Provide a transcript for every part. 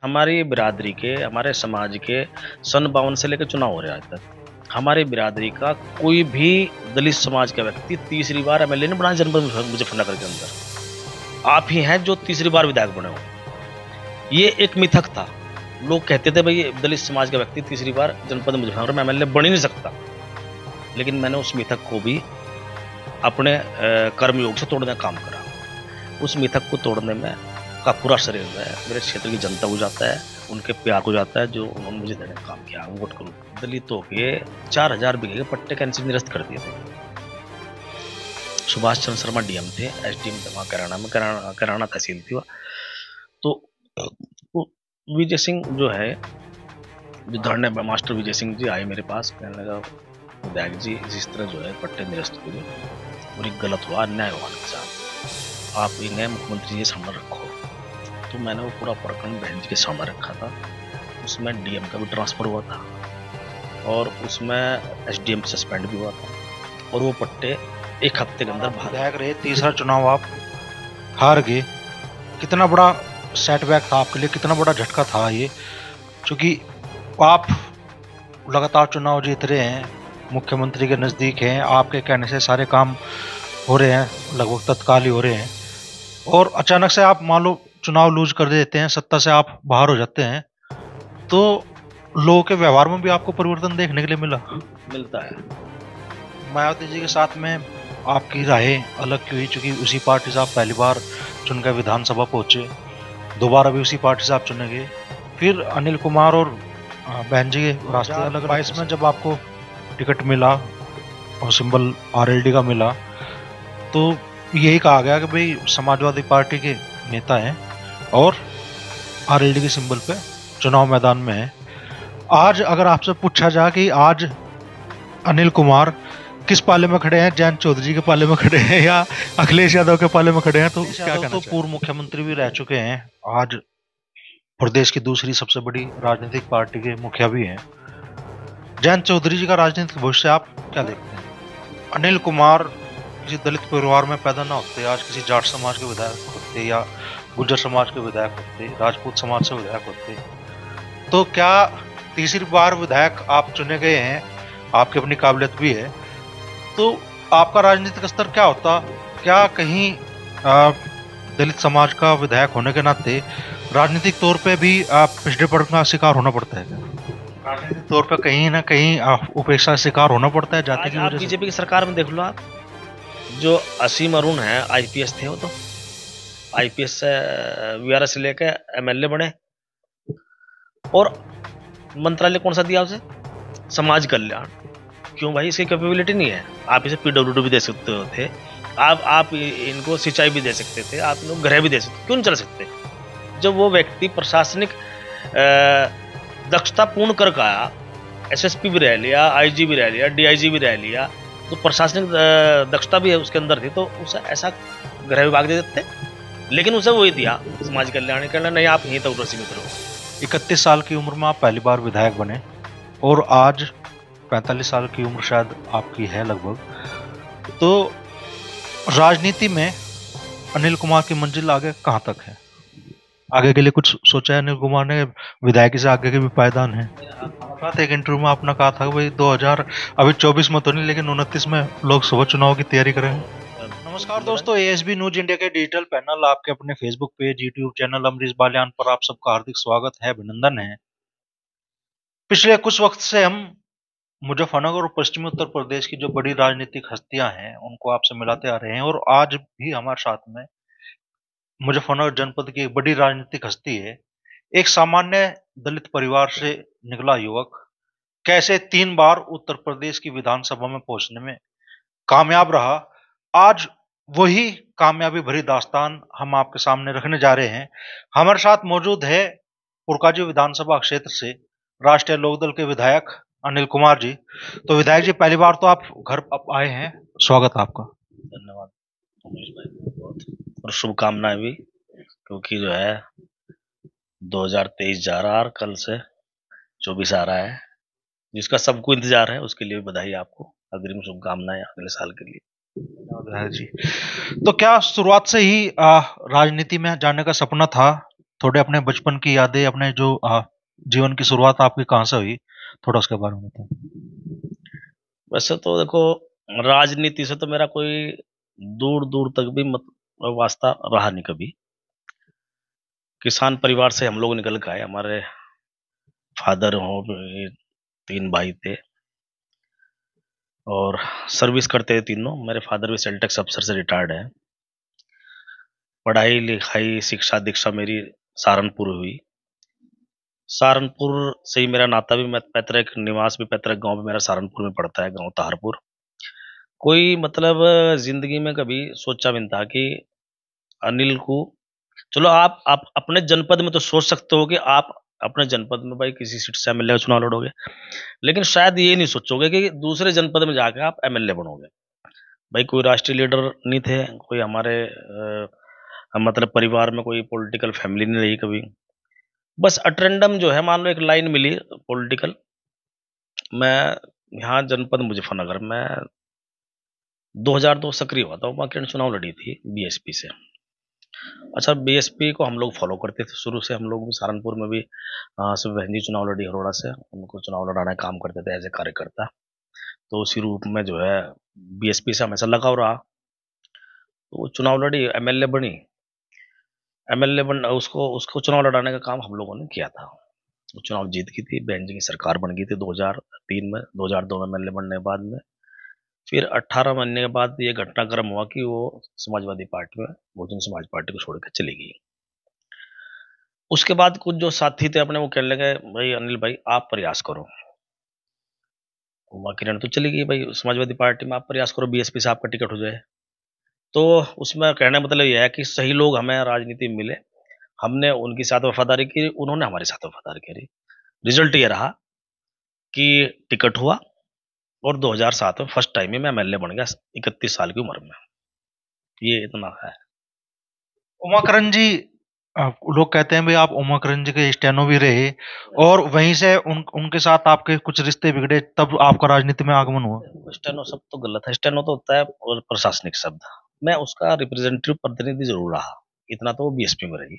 हमारी बिरादरी के, हमारे समाज के सन 52 से लेकर चुनाव हो रहे हैं आज तक। हमारी बिरादरी का कोई भी दलित समाज का व्यक्ति तीसरी बार एमएलए नहीं बना जनपद मुजफ्फरनगर के अंदर। आप ही हैं जो तीसरी बार विधायक बने हो। ये एक मिथक था। लोग कहते थे भाई दलित समाज का व्यक्ति तीसरी बार जनपद मुजफ्फरनगर में एमएलए बन ही नहीं सकता। लेकिन मैंने उस मिथक को भी अपने कर्मयोग से तोड़ने का काम करा। उस मिथक को तोड़ने में का पूरा श्रेय है मेरे क्षेत्र की जनता को जाता है, उनके प्यार को जाता है जो उन्होंने मुझे देने का काम किया। वोट करूँ। दलितों के 4000 बीघे के पट्टे कैंसिल निरस्त कर दिए थे। सुभाष चंद्र शर्मा डीएम थे, एसडीएम थे वहाँ कैराना में, कैराना तहसील थी वह। तो विजय सिंह जो है, जो धरने मास्टर विजय सिंह जी आए मेरे पास, कहने लगा विधायक जी इस तरह जो है पट्टे निरस्त हुए और एक गलत हुआ, अन्याय हुआ के साथ, आप इन्हें मुख्यमंत्री जी सामने रखो। तो मैंने वो पूरा प्रकरण बहन जी के सामने रखा था। उसमें डीएम का भी ट्रांसफर हुआ था और उसमें एसडीएम सस्पेंड भी हुआ था और वो पट्टे एक हफ्ते के अंदर विधायक रहे, तीसरा चुनाव आप हार गए। कितना बड़ा सेटबैक था आपके लिए, कितना बड़ा झटका था ये, क्योंकि आप लगातार चुनाव जीत रहे हैं, मुख्यमंत्री के नज़दीक हैं, आपके कहने से सारे काम हो रहे हैं, लगभग तत्काल ही हो रहे हैं, और अचानक से आप मान लो चुनाव लूज कर देते हैं, सत्ता से आप बाहर हो जाते हैं, तो लोगों के व्यवहार में भी आपको परिवर्तन देखने के लिए मिलता है। मायावती जी के साथ में आपकी राहें अलग क्यों हुई? चूंकि उसी पार्टी से आप पहली बार चुनकर विधानसभा पहुंचे, दोबारा भी उसी पार्टी से आप चुने गए, फिर अनिल कुमार और बहन जी के रास्ते अलग। 22 में जब आपको टिकट मिला और सिंबल आरएलडी का मिला, तो यही कहा गया कि भाई समाजवादी पार्टी के नेता हैं और आरएलडी के सिंबल पे चुनाव मैदान में है। आज अगर आपसे पूछा जाए कि आज अनिल कुमार किस पाले में खड़े हैं, जयंत चौधरी के पाले में खड़े हैं या अखिलेश यादव के पाले में खड़े हैं, तो क्या कहना? तो पूर्व मुख्यमंत्री भी रह चुके हैं, आज प्रदेश की दूसरी सबसे बड़ी राजनीतिक पार्टी के मुखिया भी हैं। जयंत चौधरी जी का राजनीतिक भविष्य आप क्या देखते हैं? अनिल कुमार किसी दलित परिवार में पैदा ना होते, आज किसी जाट समाज के विधायक होते या गुर्जर समाज के विधायक होते, राजपूत समाज से विधायक होते, तो क्या तीसरी बार विधायक आप चुने गए हैं, आपकी अपनी काबिलियत भी है, तो आपका राजनीतिक स्तर क्या होता? क्या कहीं दलित समाज का विधायक होने के नाते राजनीतिक तौर पे भी आप पिछड़ेपन का शिकार होना पड़ता है? राजनीतिक तौर पे कहीं ना कहीं उपेक्षा का शिकार होना पड़ता है जाति की वजह से? बीजेपी की सरकार में देख लो आप, जो असीम अरुण है आईपीएस थे, वो तो आईपीएस से वीआरएस से लेकर एमएलए बने, और मंत्रालय कौन सा दिया उसे? समाज कल्याण। क्यों भाई? इसकी कैपेबिलिटी नहीं है। आप इसे पीडब्ल्यूडी भी दे सकते थे, आप इनको सिंचाई भी दे सकते थे, आप इनको गृह भी दे सकते, क्यों नहीं चल सकते? जब वो व्यक्ति प्रशासनिक दक्षता पूर्ण कर आया, एसएसपी भी रह लिया, आईजी भी रह लिया, डीआईजी भी रह लिया, तो प्रशासनिक दक्षता भी उसके अंदर थी, तो उसे ऐसा गृह विभाग दे देते। लेकिन उसे वही दिया समाज कल्याण करना, नहीं आप यहीं तक सीमित रहो। 31 साल की उम्र में आप पहली बार विधायक बने और आज 45 साल की उम्र शायद आपकी है लगभग, तो राजनीति में अनिल कुमार की मंजिल आगे कहाँ तक है? आगे के लिए कुछ सोचा है अनिल कुमार ने? विधायक से आगे के भी पायदान है? एक इंटरव्यू में आपने कहा था भाई 2024 में तो नहीं, लेकिन 29 में लोकसभा चुनाव की तैयारी करेंगे। नमस्कार दोस्तों, एएसबी न्यूज इंडिया के डिजिटल पैनल, आपके अपने Facebook page, YouTube channel Amrish Baliyan पर आप सबका हार्दिक स्वागत है, अभिनंदन है। पिछले कुछ वक्त से हम मुजफ्फरनगर और पश्चिमी उत्तर प्रदेश की जो बड़ी राजनीतिक हस्तियां हैं उनको आपसे मिलाते आ रहे हैं, और आज भी हमारे साथ में मुजफ्फरनगर जनपद की एक बड़ी राजनीतिक हस्ती है, एक सामान्य दलित परिवार से निकला युवक, कैसे 3 बार उत्तर प्रदेश की विधानसभा में पहुंचने में कामयाब रहा। आज वही कामयाबी भरी दास्तान हम आपके सामने रखने जा रहे हैं। हमारे साथ मौजूद है पुरकाजी विधानसभा क्षेत्र से राष्ट्रीय लोकदल के विधायक अनिल कुमार जी। तो विधायक जी, पहली बार तो आप घर आए हैं, स्वागत आपका। धन्यवाद अमरीश भाई, बहुत, और शुभकामनाएं भी, क्योंकि जो है 2023 जा रहा है, कल से 24 आ रहा है, जिसका सबको इंतजार है, उसके लिए बधाई आपको, अग्रिम शुभकामनाएं अगले साल के लिए। जी, तो क्या शुरुआत से ही राजनीति में जाने का सपना था? थोड़े अपने बचपन की यादें, अपने जो जीवन की शुरुआत आपकी कहाँ से हुई, थोड़ा उसके बारे में बताएं। वैसे तो देखो, राजनीति से तो मेरा कोई दूर दूर तक भी मत वास्ता रहा नहीं कभी। किसान परिवार से हम लोग निकल के आए। हमारे फादर हो, तीन भाई थे और सर्विस करते थे तीनों। मेरे फादर भी सेल टैक्स अफसर से रिटायर्ड है। पढ़ाई लिखाई शिक्षा दीक्षा मेरी सहारनपुर हुई। सहारनपुर से ही मेरा नाता भी, मैं पैतृक निवास भी पैतृक गांव भी मेरा सहारनपुर में पड़ता है, गांव ताहरपुर। कोई मतलब जिंदगी में कभी सोचा भी नहीं था कि अनिल को, चलो आप अपने जनपद में तो सोच सकते हो कि आप अपने जनपद में भाई किसी सीट से एमएलए का चुनाव लड़ोगे, लेकिन शायद ये नहीं सोचोगे कि दूसरे जनपद में जाकर आप एमएलए बनोगे। भाई कोई राष्ट्रीय लीडर नहीं थे, कोई हमारे मतलब परिवार में कोई पॉलिटिकल फैमिली नहीं रही कभी। बस अटेंडम जो है, मान लो एक लाइन मिली पॉलिटिकल। मैं यहाँ जनपद मुजफ्फरनगर में 2002 सक्रिय हुआ था, वहाँ किरण चुनाव लड़ी थी बीएसपी से। अच्छा, बीएसपी को हम लोग फॉलो करते थे शुरू से। हम लोग भी सहारनपुर में भी सब बहन जी चुनाव लड़ी हरोड़ा से, उनको चुनाव लड़ाने का काम करते थे एज ए कार्यकर्ता। तो उसी रूप में जो है बीएसपी से हमेशा लगाव रहा। तो वो चुनाव लड़ी, एमएलए बनी। एमएलए बन उसको उसको चुनाव लड़ाने का काम हम लोगों ने किया था। वो चुनाव जीत गई थी, बहन जी की सरकार बन गई थी 2003 में। 2002 में एमएलए बनने के बाद में फिर 18 महीने के बाद ये घटनाक्रम हुआ कि वो समाजवादी पार्टी में, बहुजन समाज पार्टी को छोड़ के चली गई। उसके बाद कुछ जो साथी थे अपने, वो कहने लगे भाई अनिल भाई आप प्रयास करो। उमा किरण तो चली गई भाई समाजवादी पार्टी में, आप प्रयास करो बीएसपी से आपका टिकट हो जाए। तो उसमें कहने का मतलब यह है कि सही लोग हमें राजनीति में मिले, हमने उनके साथ वफादारी की, उन्होंने हमारे साथ वफादारी करी। रिजल्ट ये रहा कि टिकट हुआ और 2007 में फर्स्ट टाइम में मैं एमएलए बन गया 31 साल की उम्र में। ये इतना है। उमाकरण जी, लोग कहते हैं भाई आप उमाकरण जी के स्टेनो भी रहे, और वहीं से उनके साथ आपके कुछ रिश्ते बिगड़े, तब आपका राजनीति में आगमन हुआ। स्टेनो सब तो गलत है। स्टेनो तो होता है और प्रशासनिक शब्द। मैं उसका रिप्रेजेंटेटिव प्रतिनिधि जरूर रहा, इतना तो बीएसपी में रही।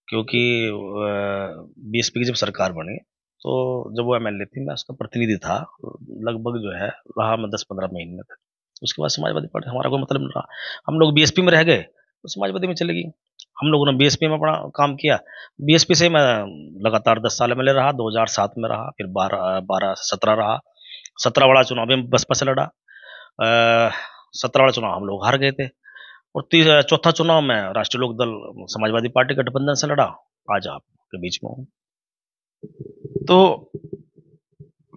क्योंकि बीएसपी की जब सरकार बनी, तो जब वो एमएलए थी मैं उसका प्रतिनिधि था लगभग जो है, रहा मैं 10-15 महीने तक। उसके बाद समाजवादी पार्टी हमारा कोई मतलब नहीं रहा। हम लोग बीएसपी में रह गए तो समाजवादी में चलेगी। हम लोगों ने बीएसपी में अपना काम किया। बीएसपी से मैं लगातार 10 साल एमएलए रहा। 2007 में रहा, फिर 12 से 17 रहा। 17 वाला चुनाव भी बसपा से लड़ा। 17 वाला चुनाव हम लोग हार गए थे। और चौथा चुनाव में राष्ट्रीय लोक दल समाजवादी पार्टी गठबंधन से लड़ा। आज आपके बीच में हूँ। तो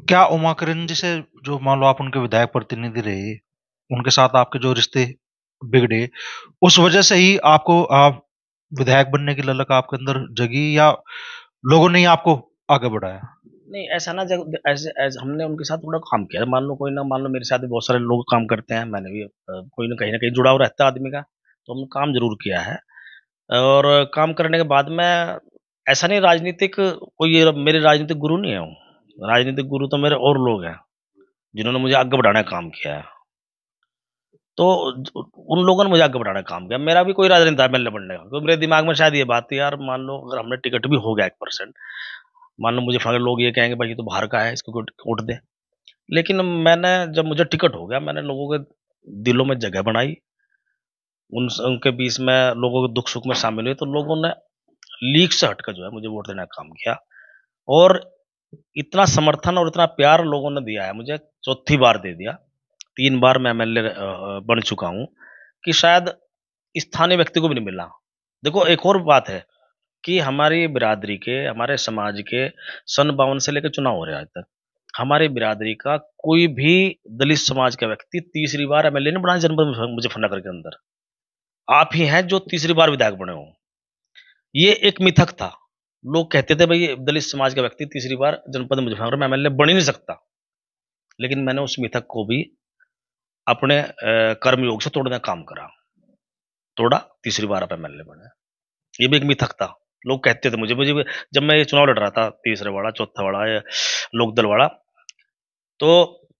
क्या उमाकरण जी से, जो मान लो आप उनके विधायक प्रतिनिधि रहे, उनके साथ आपके जो रिश्ते बिगड़े, उस वजह से ही आपको आप विधायक बनने की ललक आपके अंदर जगी, या लोगों ने ही आपको आगे बढ़ाया? नहीं ऐसा ना, जब ऐसे ऐसे हमने उनके साथ थोड़ा काम किया। मान लो कोई ना, मान लो मेरे साथ भी बहुत सारे लोग काम करते हैं, मैंने भी कोई ना कहीं जुड़ाव रहता है आदमी का, तो हमने काम जरूर किया है। और काम करने के बाद में ऐसा नहीं राजनीतिक कोई, ये मेरे राजनीतिक गुरु नहीं है वो। राजनीतिक गुरु तो मेरे और लोग हैं जिन्होंने मुझे आगे बढ़ाने का काम किया है। तो उन लोगों ने मुझे आगे बढ़ाने का काम किया। मेरा भी कोई इरादा नहीं था एमएलए बनने का, क्योंकि मेरे दिमाग में शायद ये बात थी यार, मान लो अगर हमने टिकट भी हो गया 1%, मान लो मुझे फिर लोग ये कहेंगे भाई ये तो बाहर का है, इसको वोट दे। लेकिन मैंने, जब मुझे टिकट हो गया, मैंने लोगों के दिलों में जगह बनाई। उनके बीच में लोगों के दुख सुख में शामिल हुए, तो लोगों ने लीक से हटकर जो है मुझे वोट देने का काम किया। और इतना समर्थन और इतना प्यार लोगों ने दिया है मुझे, चौथी बार दे दिया। 3 बार मैं एमएलए बन चुका हूँ, कि शायद स्थानीय व्यक्ति को भी नहीं मिला। देखो एक और बात है कि हमारी बिरादरी के, हमारे समाज के सन 52 से लेकर चुनाव हो रहे हैं आज तक, हमारी बिरादरी का कोई भी दलित समाज का व्यक्ति तीसरी बार एमएलए नहीं बना जनपद मुजफ्फरनगर के अंदर। आप ही हैं जो तीसरी बार विधायक बने हो। ये एक मिथक था। लोग कहते थे भाई ये दलित समाज का व्यक्ति तीसरी बार जनपद मुजफ्फरनगर में एमएलए बन ही नहीं सकता। लेकिन मैंने उस मिथक को भी अपने कर्मयोग से तोड़ने का काम करा, तोड़ा, तीसरी बार आप एमएलए बने। ये भी एक मिथक था। लोग कहते थे मुझे मुझे जब मैं ये चुनाव लड़ रहा था, तीसरे वाला, चौथा वाला, या लोकदल वाला, तो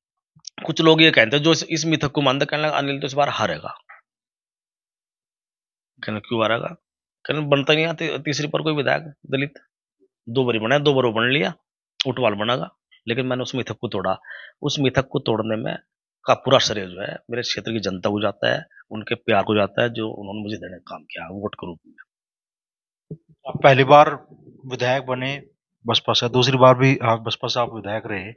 कुछ लोग ये कहते जो इस मिथक को मानते, कहने लगा अनिल तो इस बार हारेगा। कहने क्यों हारेगा? कहने बनता नहीं है तीसरी पर कोई विधायक दलित। 2 बारी बना है, 2 बार वो बन लिया, ऊंटवाल बनेगा। लेकिन मैंने उस मिथक को तोड़ा। उस मिथक को तोड़ने में का पूरा श्रेय जो है मेरे क्षेत्र की जनता को जाता है, उनके प्यार को जाता है जो उन्होंने मुझे देने का काम किया वोट के रूप में। आप पहली बार विधायक बने बसपा से, दूसरी बार भी आप बसपा से आप विधायक रहे,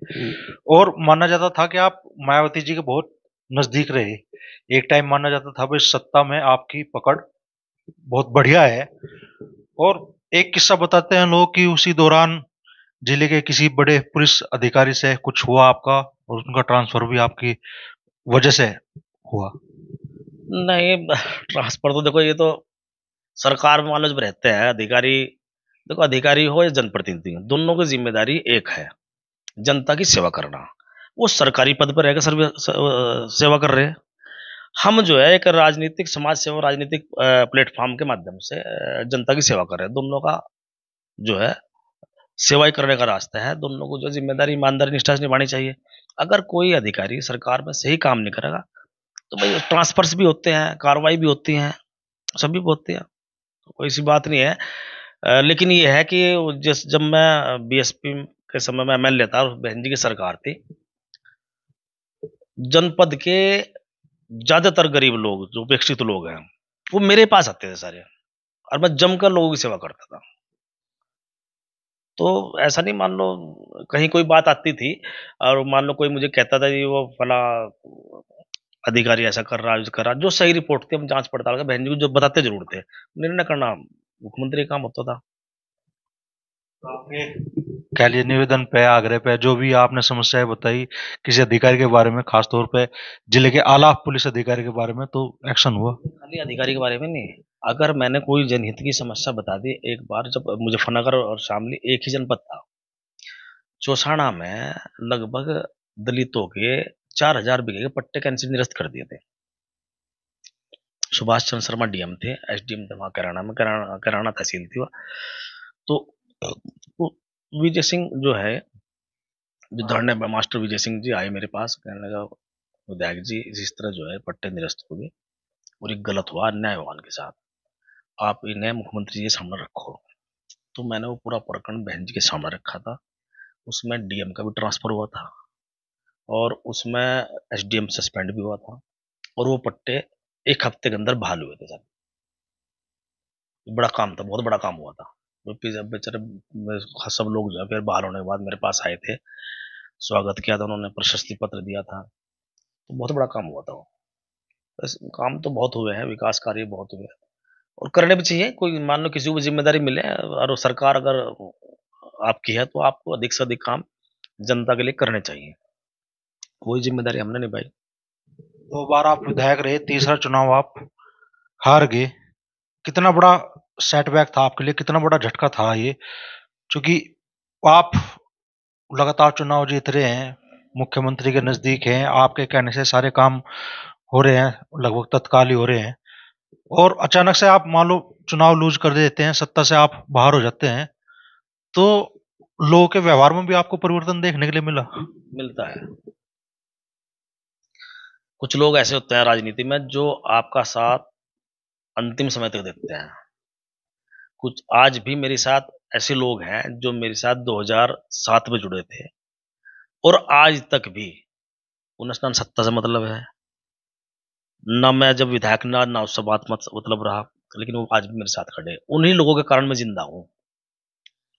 और माना जाता था कि आप मायावती जी के बहुत नजदीक रहे। एक टाइम माना जाता था भाई सत्ता में आपकी पकड़ बहुत बढ़िया है। और एक किस्सा बताते हैं लोग कि उसी दौरान जिले के किसी बड़े पुलिस अधिकारी से कुछ हुआ आपका, और उनका ट्रांसफर भी आपकी वजह से हुआ। नहीं, ट्रांसफर तो देखो, ये तो सरकार में मान लो जब रहते हैं अधिकारी, देखो अधिकारी हो या जनप्रतिनिधि हो, दोनों की जिम्मेदारी एक है, जनता की सेवा करना। वो सरकारी पद पर रहकर सेवा कर रहे हैं। हम जो है एक राजनीतिक समाज सेवा राजनीतिक प्लेटफॉर्म के माध्यम से जनता की सेवा कर रहे हैं। दोनों का जो है सेवा करने का रास्ता है। दोनों को जो जिम्मेदारी ईमानदारी निष्ठा से निभानी चाहिए। अगर कोई अधिकारी सरकार में सही काम नहीं करेगा तो भाई ट्रांसफर्स भी होते हैं, कार्रवाई भी होती है, सभी होती है, कोई सी बात नहीं है। लेकिन ये है कि जिस जब मैं बीएसपी के समय में एमएलए था और बहन जी की सरकार थी, जनपद के ज्यादातर गरीब लोग जो उपेक्षित लोग हैं वो मेरे पास आते थे सारे, और मैं जमकर लोगों की सेवा करता था। तो ऐसा नहीं, मान लो कहीं कोई बात आती थी और मान लो कोई मुझे कहता था कि वो फला अधिकारी ऐसा कर रहा है, कर रहा है, जो सही रिपोर्ट थी हम जांच पड़ताल का बहन जी को जो बताते जरूर थे, निर्णय करना मुख्यमंत्री का काम होता था। आपके कह लीजिए निवेदन पे, आग्रह पे, जो भी आपने समस्याएं बताई किसी अधिकारी के बारे में, खासतौर पे जिले के आला पुलिस अधिकारी के बारे में, तो एक्शन हुआ? खाली अधिकारी के बारे में नहीं, अगर मैंने कोई जनहित की समस्या बता दी, एक बार जब मुजफ्फरनगर और शामली एक ही जनपद था, चौसाना में लगभग दलितों के 4,000 बीघे के पट्टे कैंसिल निरस्त कर दिए थे। सुभाष चंद्र शर्मा डीएम थे, एसडीएम थे वहां कैराना में, कैराना तहसील थी वह। तो विजय सिंह जो है, जो धरने मास्टर विजय सिंह जी आए मेरे पास, कहने लगा विधायक जी इस तरह जो है पट्टे निरस्त हो गए और एक गलत हुआ, अन्याय हुआ उनके साथ, आप इन्हें मुख्यमंत्री जी के सामने रखो। तो मैंने वो पूरा प्रकरण बहन जी के सामने रखा था। उसमें डीएम का भी ट्रांसफर हुआ था और उसमें एसडीएम सस्पेंड भी हुआ था, और वो पट्टे 1 हफ्ते के अंदर बहाल हुए थे सर। बड़ा काम था, बहुत बड़ा काम हुआ था। बेचारे सब लोग जो है फिर बहाल होने के बाद मेरे पास आए थे, स्वागत किया था उन्होंने, प्रशस्ति पत्र दिया था, तो बहुत बड़ा काम हुआ था वो। बस काम तो बहुत हुए हैं, विकास कार्य बहुत हुए हैं और करने भी चाहिए। कोई मान लो किसी को जिम्मेदारी मिले और सरकार अगर आपकी है तो आपको अधिक से अधिक काम जनता के लिए करने चाहिए, वही जिम्मेदारी हमने निभाई। 2 बार आप विधायक रहे, तीसरा चुनाव आप हार गए। कितना बड़ा सेटबैक था आपके लिए, कितना बड़ा झटका था ये? क्योंकि आप लगातार चुनाव जीत रहे हैं, मुख्यमंत्री के नजदीक हैं, आपके कहने से सारे काम हो रहे हैं, लगभग तत्काल ही हो रहे हैं, और अचानक से आप मान लो चुनाव लूज कर देते हैं, सत्ता से आप बाहर हो जाते हैं, तो लोगों के व्यवहार में भी आपको परिवर्तन देखने के लिए मिला? मिलता है। कुछ लोग ऐसे होते हैं राजनीति में जो आपका साथ अंतिम समय तक देते हैं। कुछ आज भी मेरे साथ ऐसे लोग हैं जो मेरे साथ 2007 में जुड़े थे और आज तक भी उन्हें ना सत्ता से मतलब है, ना मैं जब विधायक ना उससे बात मतलब रहा, लेकिन वो आज भी मेरे साथ खड़े हैं। उन्हीं लोगों के कारण मैं जिंदा हूँ।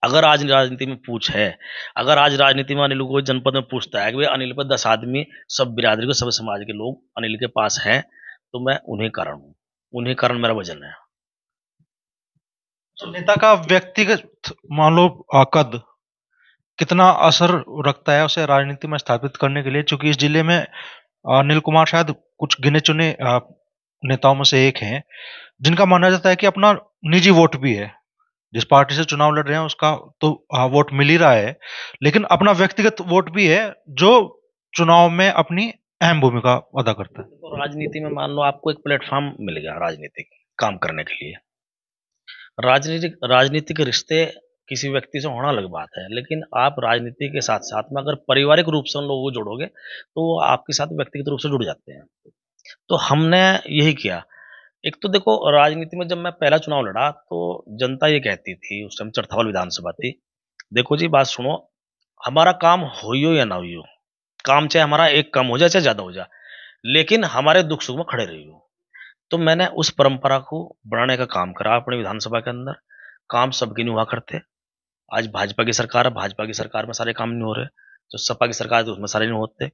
अगर आज राजनीति में पूछ है, अगर आज राजनीति में अनिल को जनपद में पूछता है कि भाई अनिल पर 10 आदमी, सब बिरादरी को, सब समाज के लोग अनिल के पास हैं, तो मैं उन्हीं कारण हूँ, उन्हीं कारण मेरा वजन है। तो नेता का व्यक्तिगत मान लो कद कितना असर रखता है उसे राजनीति में स्थापित करने के लिए? क्योंकि इस जिले में अनिल कुमार शायद कुछ गिने चुने नेताओं में से एक हैं जिनका माना जाता है कि अपना निजी वोट भी है, जिस पार्टी से चुनाव लड़ रहे हैं उसका तो वोट मिल ही रहा है, लेकिन अपना व्यक्तिगत वोट भी है जो चुनाव में अपनी अहम भूमिका अदा करता है। तो राजनीति में मान लो आपको एक प्लेटफॉर्म मिल गया राजनीतिक काम करने के लिए, राजनीतिक रिश्ते किसी व्यक्ति से होना अलग बात है, लेकिन आप राजनीति के साथ साथ में अगर पारिवारिक रूप से उन लोगों को जोड़ोगे तो वो आपके साथ व्यक्तिगत रूप से जुड़ जाते हैं। तो हमने यही किया एक तो देखो, राजनीति में जब मैं पहला चुनाव लड़ा तो जनता ये कहती थी, उस टाइम चरथावल विधानसभा थी, देखो जी बात सुनो, हमारा काम होइयो या ना होइयो, काम चाहे हमारा एक कम हो जाए चाहे ज़्यादा हो जाए, लेकिन हमारे दुख-सुख में खड़े रहियो। तो मैंने उस परंपरा को बढ़ाने का काम करा अपनी विधानसभा के अंदर। काम सबके नहीं हुआ करते। आज भाजपा की सरकार है, भाजपा की सरकार में सारे काम नहीं हो रहे। जो सपा की सरकार है तो उसमें सारे नहीं होते।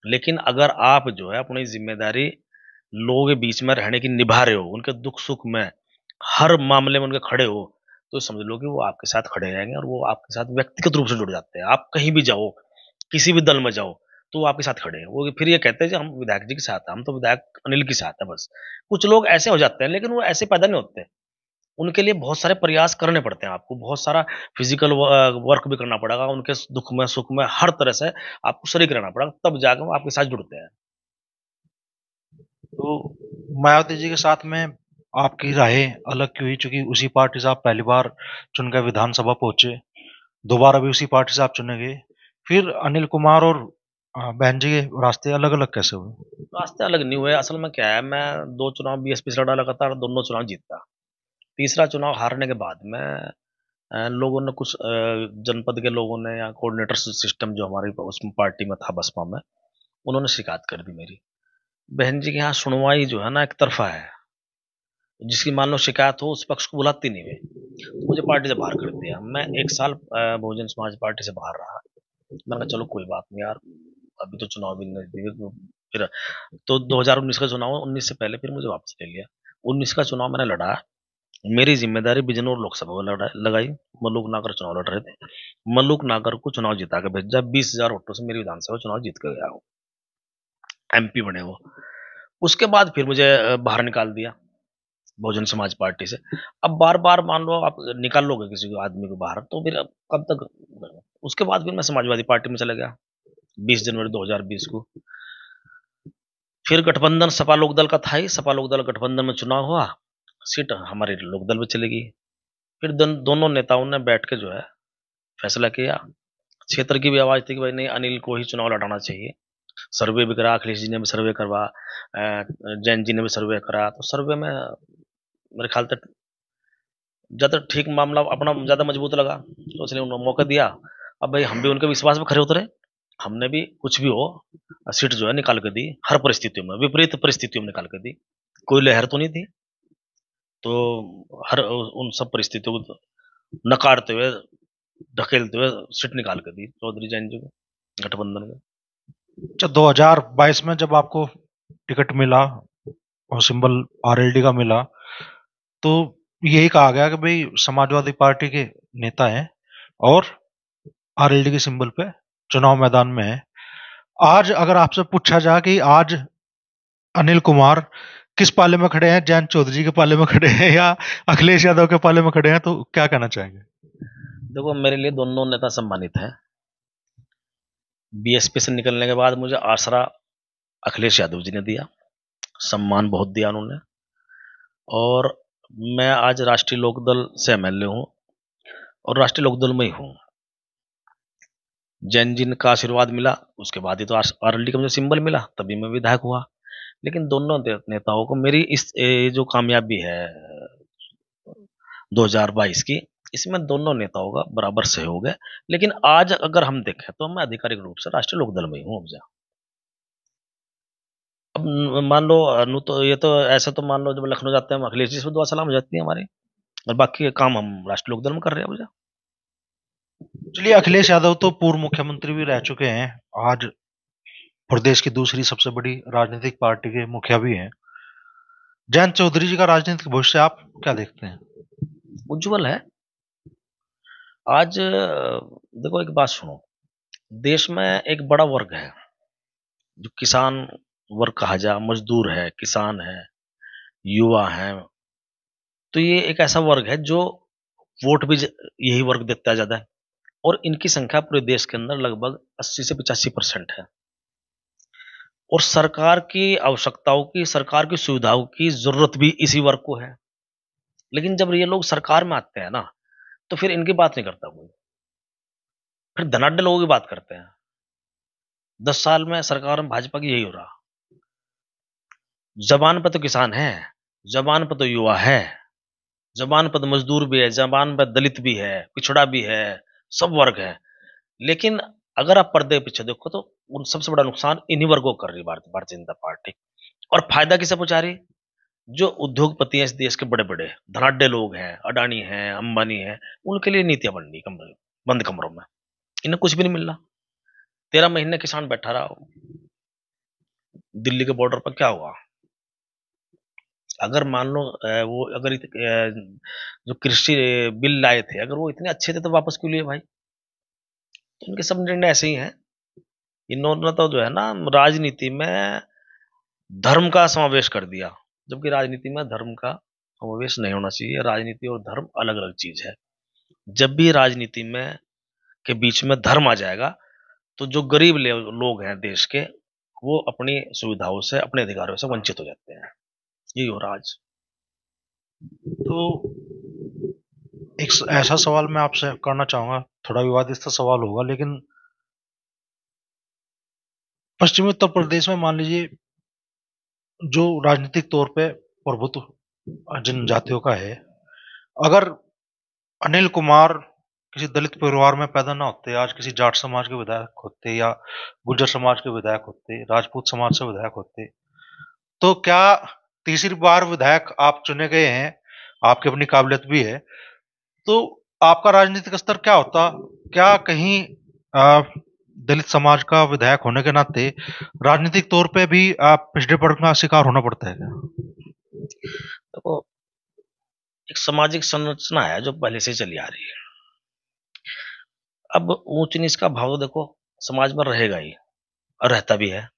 लेकिन अगर आप जो है अपनी ज़िम्मेदारी लोगों के बीच में रहने की निभा रहे हो, उनके दुख-सुख में हर मामले में उनके खड़े हो, तो समझ लो कि वो आपके साथ खड़े रहेंगे और वो आपके साथ व्यक्तिगत रूप से जुड़ जाते हैं। आप कहीं भी जाओ, किसी भी दल में जाओ, तो वो आपके साथ खड़े हैं। वो फिर ये कहते हैं कि हम विधायक जी के साथ हैं, हम तो विधायक अनिल के साथ हैं बस। कुछ लोग ऐसे हो जाते हैं, लेकिन वो ऐसे पैदा नहीं होते। उनके लिए बहुत सारे प्रयास करने पड़ते हैं आपको, बहुत सारा फिज़िकल वर्क भी करना पड़ेगा, उनके दुःख में, सुख में, हर तरह से आपको शरीक रहना पड़ेगा, तब जाके वो आपके साथ जुड़ते हैं। तो मायावती जी के साथ में आपकी राहें अलग क्यों हुई? चूंकि उसी पार्टी से आप पहली बार चुनकर विधानसभा पहुंचे, दोबारा भी उसी पार्टी से आप चुने गए, फिर अनिल कुमार और बहन जी के रास्ते अलग अलग कैसे हुए? रास्ते अलग नहीं हुए, असल में क्या है, मैं 2 चुनाव बीएसपी से लड़ा लगातार, दोनों चुनाव जीता। तीसरा चुनाव हारने के बाद में लोगों ने कुछ जनपद के लोगों ने या कोऑर्डिनेटर सिस्टम जो हमारी उसमें पार्टी में था बसपा में, उन्होंने शिकायत कर दी मेरी। बहन जी के यहाँ सुनवाई जो है ना एक तरफ़ा है। जिसकी मान लो शिकायत हो उस पक्ष को बुलाती नहीं वे। तो मुझे पार्टी से बाहर कर दिया। मैं 1 साल बहुजन समाज पार्टी से बाहर रहा। मैंने कहा चलो कोई बात नहीं यार, अभी तो चुनाव भी नज़दीक फिर तो 2019 का चुनाव है, 19 से पहले फिर मुझे वापस ले लिया। 19 का चुनाव मैंने लड़ा। मेरी ज़िम्मेदारी बिजनौर लोकसभा में लगाई। मल्लुक नागर चुनाव लड़ रहे थे। मल्लुक नागर को चुनाव जिता के भेजा। 20,000 वोटों से मेरी विधानसभा चुनाव जीत के गया वो। एमपी बने वो। उसके बाद फिर मुझे बाहर निकाल दिया बहुजन समाज पार्टी से। अब बार-बार मान लो आप निकाल लोगे किसी को आदमी को बाहर, तो फिर अब कब तक। उसके बाद फिर मैं समाजवादी पार्टी में चला गया 20 जनवरी 2020 को। फिर गठबंधन सपा लोकदल का था ही, सपा लोकदल गठबंधन में चुनाव हुआ, सीट हमारे लोकदल में चली गई। फिर दोनों नेताओं ने बैठ के जो है फैसला किया। क्षेत्र की भी आवाज़ थी कि भाई नहीं, अनिल को ही चुनाव लड़ाना चाहिए। सर्वे भी करा, अखिलेश जी ने भी सर्वे करवा, जैन जी ने भी सर्वे करा, तो सर्वे में मेरे ख्याल तक ज़्यादा ठीक मामला अपना ज़्यादा मजबूत लगा, तो इसलिए उन्होंने मौका दिया। अब भाई हम भी उनके विश्वास में खरे उतरे। हमने भी कुछ भी हो सीट जो है निकाल के दी, हर परिस्थितियों में, विपरीत परिस्थितियों में निकाल के दी। कोई लहर तो नहीं थी। तो हर उन सब परिस्थितियों को नकारते हुए, ढकेलते हुए सीट निकाल के दी चौधरी जैन जी को गठबंधन में। अच्छा, 2022 में जब आपको टिकट मिला और सिंबल आरएलडी का मिला, तो यही कहा गया कि भाई समाजवादी पार्टी के नेता हैं और आरएलडी के सिंबल पे चुनाव मैदान में है। आज अगर आपसे पूछा जाए कि आज अनिल कुमार किस पाले में खड़े हैं, जयंत चौधरी के पाले में खड़े हैं या अखिलेश यादव के पाले में खड़े हैं, तो क्या कहना चाहेंगे? देखो मेरे लिए दोनों नेता सम्मानित हैं। बीएसपी से निकलने के बाद मुझे आसरा अखिलेश यादव जी ने दिया, सम्मान बहुत दिया उन्होंने। और मैं आज राष्ट्रीय लोकदल से एमएलए हूँ और राष्ट्रीय लोकदल में ही हूँ। जैन जी का आशीर्वाद मिला, उसके बाद ही तो आरएलडी का मुझे सिंबल मिला, तभी मैं विधायक हुआ। लेकिन दोनों नेताओं को मेरी इस जो कामयाबी है 2022 की, इसमें दोनों नेताओं का बराबर सहयोग है। लेकिन आज अगर हम देखें तो मैं आधिकारिक रूप से राष्ट्रीय लोकदल में ही हूँ अब मान लो अनु तो ये तो ऐसे तो मान लो जब लखनऊ जाते हैं हम अखिलेश जी से दुआ सलाम हो जाती है हमारी, और बाकी के काम हम राष्ट्रीय लोकदल में कर रहे हैं मुझे। चलिए, अखिलेश यादव तो पूर्व मुख्यमंत्री भी रह चुके हैं, आज प्रदेश की दूसरी सबसे बड़ी राजनीतिक पार्टी के मुखिया भी हैं। जयंत चौधरी जी का राजनीतिक भविष्य आप क्या देखते हैं? उज्जवल है। आज देखो एक बात सुनो, देश में एक बड़ा वर्ग है जो किसान वर्ग कहा जाए, मजदूर है, किसान है, युवा है। तो ये एक ऐसा वर्ग है जो वोट भी यही वर्ग देता है ज्यादा है, और इनकी संख्या पूरे देश के अंदर लगभग 80 से 85% है। और सरकार की आवश्यकताओं की, सरकार की सुविधाओं की जरूरत भी इसी वर्ग को है। लेकिन जब ये लोग सरकार में आते हैं ना, तो फिर इनकी बात नहीं करता कोई, फिर धनाढ्य लोगों की बात करते हैं। 10 साल में सरकार में भाजपा की यही हो रहा। जबान पे तो किसान है, जबान पर तो युवा है, जबान पर तो मजदूर भी है, जबान पर दलित भी है, पिछड़ा भी है, सब वर्ग है। लेकिन अगर आप पर्दे के पीछे देखो तो उन सबसे बड़ा नुकसान इन्हीं वर्गों को कर रही है भारतीय जनता पार्टी। और फायदा किसे पहुंचा रही है? जो उद्योगपति हैं इस देश के बड़े-बड़े धनाढ्य लोग हैं, अडानी हैं, अंबानी हैं, उनके लिए नीतियाँ बन रही बंद कमरों में। इन्हें कुछ भी नहीं मिल रहा। 13 महीने किसान बैठा रहा। दिल्ली के बॉर्डर पर क्या हुआ? अगर मान लो वो अगर जो कृषि बिल लाए थे, अगर वो इतने अच्छे थे तो वापस क्यों लिए भाई? तो इनके सब निर्णय ऐसे ही हैं। इन्होंने तो जो है ना राजनीति में धर्म का समावेश कर दिया, जबकि राजनीति में धर्म का समावेश नहीं होना चाहिए। राजनीति और धर्म अलग-अलग चीज है। जब भी राजनीति में के बीच में धर्म आ जाएगा, तो जो गरीब लोग हैं देश के, वो अपनी सुविधाओं से, अपने अधिकारों से वंचित हो जाते हैं। यही हो रहा है आज। तो एक ऐसा सवाल मैं आपसे करना चाहूंगा, थोड़ा विवादित सा सवाल होगा, लेकिन पश्चिमी उत्तर प्रदेश में मान लीजिए जो राजनीतिक तौर पे प्रभुत्व जिन जातियों का है, अगर अनिल कुमार किसी दलित परिवार में पैदा ना होते, आज किसी जाट समाज के विधायक होते या गुर्जर समाज के विधायक होते, राजपूत समाज से विधायक होते, तो क्या तीसरी बार विधायक आप चुने गए हैं, आपकी अपनी काबिलियत भी है, तो आपका राजनीतिक स्तर क्या होता? क्या कहीं दलित समाज का विधायक होने के नाते राजनीतिक तौर पे भी आप पिछड़ेपन का शिकार होना पड़ता है क्या? देखो, एक सामाजिक संरचना है जो पहले से चली आ रही है। अब ऊंच नीच का भाव देखो समाज में रहेगा ही, और रहता भी है,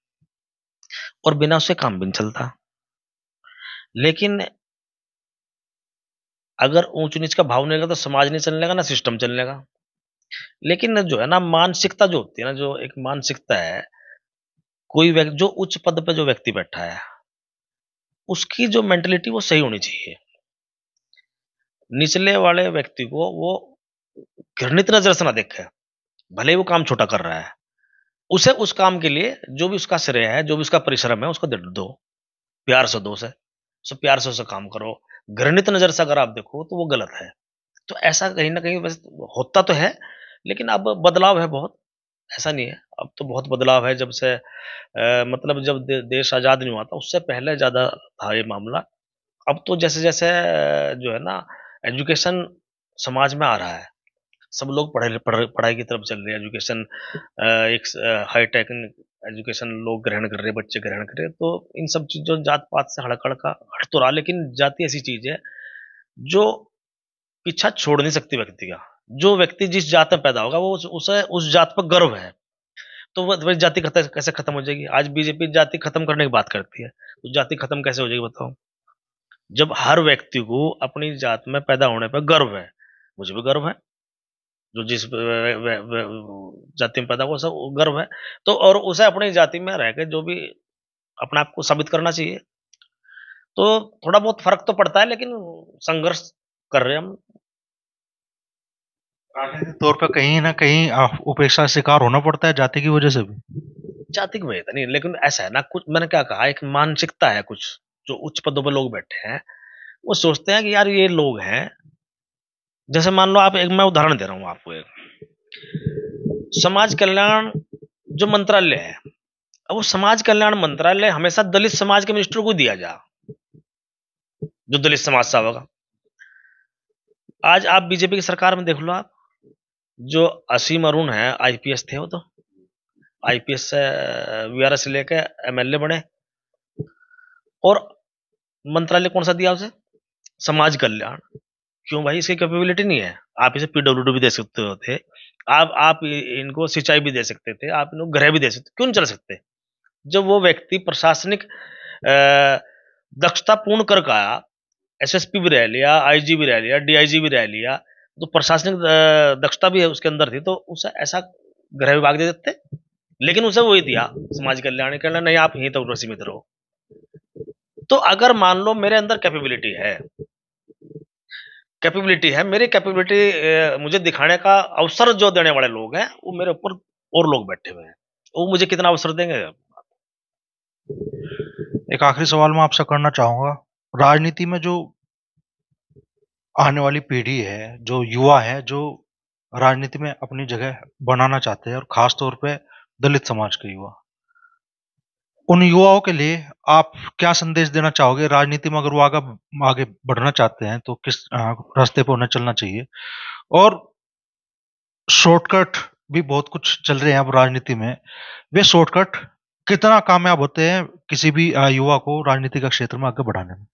और बिना उससे काम भी नहीं चलता। लेकिन अगर ऊंच नीच का भाव नहीं रहेगा तो समाज नहीं चलने का, ना सिस्टम चलने का। लेकिन जो है ना मानसिकता जो होती है ना, जो एक मानसिकता है, कोई व्यक्ति जो उच्च पद पे जो व्यक्ति बैठा है, उसकी जो मेंटालिटी वो सही होनी चाहिए। निचले वाले व्यक्ति को वो घृणित नजर से ना देखे, भले ही वो काम छोटा कर रहा है। उसे उस काम के लिए जो भी उसका श्रेय है, जो भी उसका परिश्रम है, उसको दे दो, प्यार से दो उसे। उसे प्यार से उसे काम करो। घृणित नजर से अगर आप देखो तो वो गलत है। तो ऐसा कहीं न कहीं वैसे होता तो है, लेकिन अब बदलाव है बहुत, ऐसा नहीं है। अब तो बहुत बदलाव है जब से मतलब जब देश आज़ाद नहीं हुआ था, उससे पहले ज़्यादा था ये मामला। अब तो जैसे-जैसे जो है ना एजुकेशन समाज में आ रहा है, सब लोग पढ़ाई की तरफ चल रहे हैं। एजुकेशन एक हाईटेक एजुकेशन लोग ग्रहण कर रहे हैं, बच्चे ग्रहण कर रहे हैं। तो इन सब चीज़ों जात-पात से हड़का हट तो रहा, लेकिन जाति ऐसी चीज़ है, जो पीछा छोड़ नहीं सकती व्यक्ति का। जो व्यक्ति जिस जात में पैदा होगा, वो उसे उस जात पर गर्व है। तो वही जाति कैसे खत्म हो जाएगी? आज बीजेपी जाति खत्म करने की बात करती है, तो जाति खत्म कैसे हो जाएगी बताओ? जब हर व्यक्ति को अपनी जात में पैदा होने पर गर्व है, मुझे भी गर्व है, जो जिस जाति में पैदा हुआ सब गर्व है, तो और उसे अपनी जाति में रह के जो भी अपने आप को साबित करना चाहिए। तो थोड़ा बहुत फर्क तो पड़ता है, लेकिन संघर्ष कर रहे हैं हम। राजनीतिक तौर पे कहीं ना कहीं उपेक्षा का शिकार होना पड़ता है जाति की वजह से भी। जाति की वजह तो नहीं, लेकिन ऐसा है ना, कुछ मैंने क्या कहा, एक मानसिकता है कुछ, जो उच्च पदों पर लोग बैठे हैं, वो सोचते हैं कि यार ये लोग हैं। जैसे मान लो आप, एक मैं उदाहरण दे रहा हूँ आपको, एक समाज कल्याण जो मंत्रालय है, अब वो समाज कल्याण मंत्रालय हमेशा दलित समाज के मिनिस्टर को दिया जा, जो दलित समाज से होगा। आज आप बीजेपी की सरकार में देख लो आप, जो असीम अरुण है आईपीएस थे, वो तो आईपीएस से वीआरएस से लेके एमएलए बने, और मंत्रालय कौन सा दिया उसे? समाज कल्याण। क्यों भाई? इसकी कैपेबिलिटी नहीं है। आप इसे पीडब्ल्यूडी भी दे सकते थे, आप इनको सिंचाई भी दे सकते थे, आप इनको गृह भी दे सकते, क्यों नहीं चल सकते? जब वो व्यक्ति प्रशासनिक दक्षता पूर्ण कर का आया, एसएसपी भी रह लिया, आईजी भी रह लिया, डीआईजी भी रह लिया, तो प्रशासनिक दक्षता भी है उसके अंदर थी, तो उसे ऐसा गृह विभाग दे देते। लेकिन उसे वही दिया समाज कल्याण के लिए, नहीं आप यहीं तक सीमित रहो। तो अगर मान लो मेरे अंदर कैपेबिलिटी है, मेरी कैपेबिलिटी मुझे दिखाने का अवसर जो देने वाले लोग हैं, वो मेरे ऊपर और लोग बैठे हुए हैं, वो मुझे कितना अवसर देंगे? एक आखिरी सवाल मैं आपसे करना चाहूंगा, राजनीति में जो आने वाली पीढ़ी है, जो युवा है, जो राजनीति में अपनी जगह बनाना चाहते हैं और खास तौर पे दलित समाज के युवा। उन युवाओं के लिए आप क्या संदेश देना चाहोगे? राजनीति में अगर वो आगे बढ़ना चाहते हैं तो किस रास्ते पे उन्हें चलना चाहिए? और शॉर्टकट भी बहुत कुछ चल रहे हैं अब राजनीति में। वे शॉर्टकट कितना कामयाब होते हैं किसी भी युवा को राजनीति का क्षेत्र में आगे बढ़ाने में?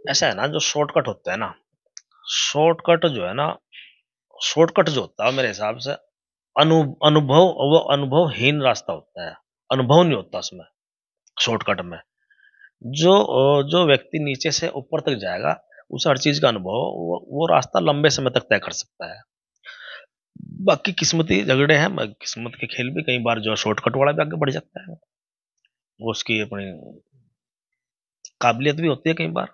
ऐसा है ना, जो शॉर्टकट होता है ना, शॉर्टकट जो है ना, शॉर्टकट जो होता है मेरे हिसाब से अनुभव, वो अनुभवहीन रास्ता होता है। अनुभव नहीं होता उसमें, शॉर्टकट में। जो व्यक्ति नीचे से ऊपर तक जाएगा, उसे हर चीज़ का अनुभव, वो रास्ता लंबे समय तक तय कर सकता है। बाकी किस्मती झगड़े हैं, किस्मत के खेल भी कई बार जो है शॉर्टकट वाला भी आगे बढ़ जाता है। वो उसकी अपनी काबिलियत भी होती है कई बार।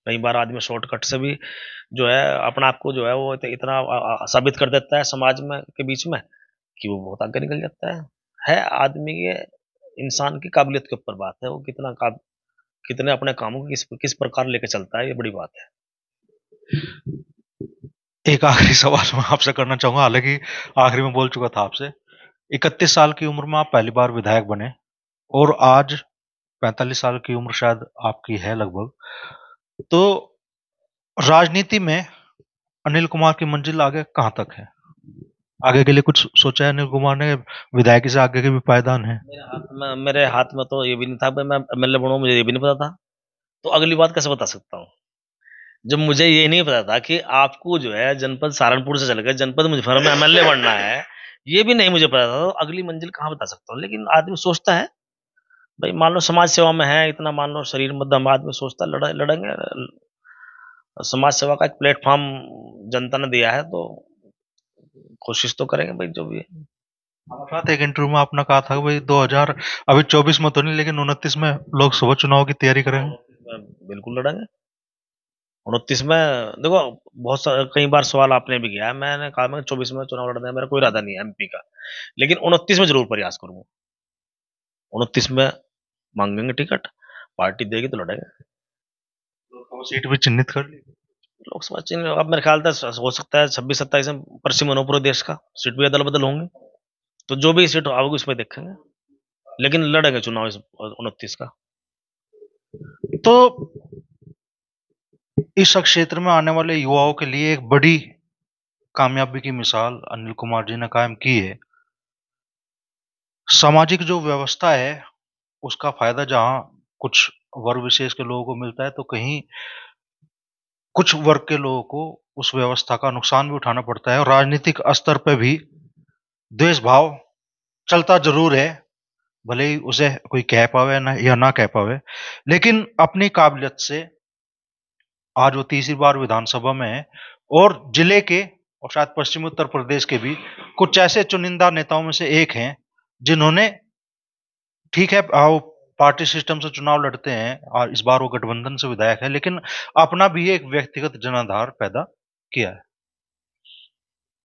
कई बार आदमी शॉर्टकट से भी जो है अपना आप को जो है वो इतना साबित कर देता है समाज में के बीच में कि वो बहुत आगे निकल जाता है आदमी के, इंसान की काबिलियत के ऊपर बात है, वो कितने अपने कामों को किस प्रकार लेके चलता है, ये बड़ी बात है। एक आखिरी सवाल मैं आपसे करना चाहूंगा, हालांकि आखिरी में बोल चुका था आपसे। 31 साल की उम्र में आप पहली बार विधायक बने और आज 45 साल की उम्र शायद आपकी है लगभग। तो राजनीति में अनिल कुमार की मंजिल आगे कहां तक है? आगे के लिए कुछ सोचा है अनिल कुमार ने? विधायक से आगे के भी पायदान है? मेरे हाथ में तो ये भी नहीं था भाई मैं एमएलए बनूं, मुझे ये भी नहीं पता था। तो अगली बात कैसे बता सकता हूँ जब मुझे ये नहीं पता था कि आपको जो है जनपद सहारनपुर से चल के जनपद मुजफ्फरनगर में एमएलए बनना है, ये भी नहीं मुझे पता था। तो अगली मंजिल कहाँ बता सकता हूँ, लेकिन आदमी सोचता है भाई, मान लो समाज सेवा में है इतना, मान लो शरीर मध्यम आदमी सोचता है लड़ेंगे। समाज सेवा का एक प्लेटफॉर्म जनता ने दिया है, तो कोशिश तो करेंगे भाई जो भी है। हमारे साथ एक इंटरव्यू में आपने कहा था कि भाई 2000 अभी 24 में तो नहीं, लेकिन 29 में लोकसभा चुनाव की तैयारी करेंगे। 29 में बिल्कुल लड़ेंगे। 29 में देखो, कई बार सवाल आपने भी किया है, मैंने कहा मैं 24 में चुनाव लड़ने, मेरा कोई इरादा नहीं है एमपी का, लेकिन 29 में जरूर प्रयास करूंगा। 29 में मांगेंगे टिकट, पार्टी देगी तो लड़ेंगे। लोकसभा सीट भी चिन्हित कर ली? लोकसभा चिन्ह अब मेरे ख्याल से हो सकता है 26-27 में पश्चिम मणिपुर देश का सीट भी अदल बदल होंगे, तो जो भी सीट आओगी उसमें देखेंगे, लेकिन लड़ेंगे चुनाव इस 29 का। तो इस क्षेत्र में आने वाले युवाओं के लिए एक बड़ी कामयाबी की मिसाल अनिल कुमार जी ने कायम की है। सामाजिक जो व्यवस्था है उसका फायदा जहां कुछ वर्ग विशेष के लोगों को मिलता है, तो कहीं कुछ वर्ग के लोगों को उस व्यवस्था का नुकसान भी उठाना पड़ता है। और राजनीतिक स्तर पे भी द्वेष भाव चलता जरूर है, भले ही उसे कोई कह पावे ना या ना कह पावे। लेकिन अपनी काबिलियत से आज वो तीसरी बार विधानसभा में है और जिले के और शायद पश्चिमी उत्तर प्रदेश के भी कुछ ऐसे चुनिंदा नेताओं में से एक हैं जिन्होंने, ठीक है, वो पार्टी सिस्टम से चुनाव लड़ते हैं और इस बार वो गठबंधन से विधायक है, लेकिन अपना भी एक व्यक्तिगत जनाधार पैदा किया है।